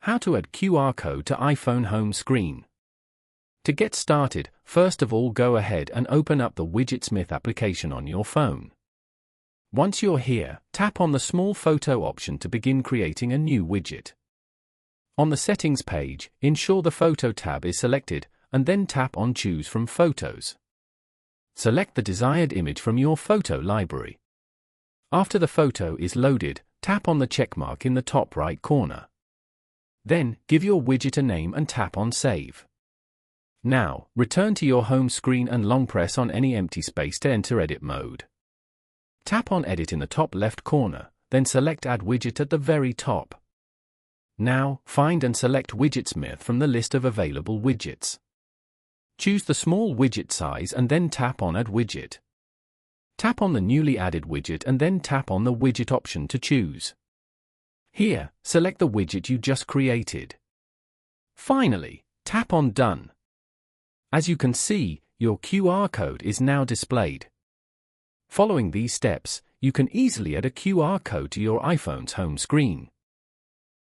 How to add QR code to iPhone home screen. To get started, first of all go ahead and open up the Widgetsmith application on your phone. Once you're here, tap on the small photo option to begin creating a new widget. On the settings page, ensure the Photo tab is selected, and then tap on Choose from Photos. Select the desired image from your photo library. After the photo is loaded, tap on the checkmark in the top right corner. Then, give your widget a name and tap on Save. Now, return to your home screen and long press on any empty space to enter edit mode. Tap on Edit in the top left corner, then select Add Widget at the very top. Now, find and select Widgetsmith from the list of available widgets. Choose the small widget size and then tap on Add Widget. Tap on the newly added widget and then tap on the widget option to choose. Here, select the widget you just created. Finally, tap on Done. As you can see, your QR code is now displayed. Following these steps, you can easily add a QR code to your iPhone's home screen.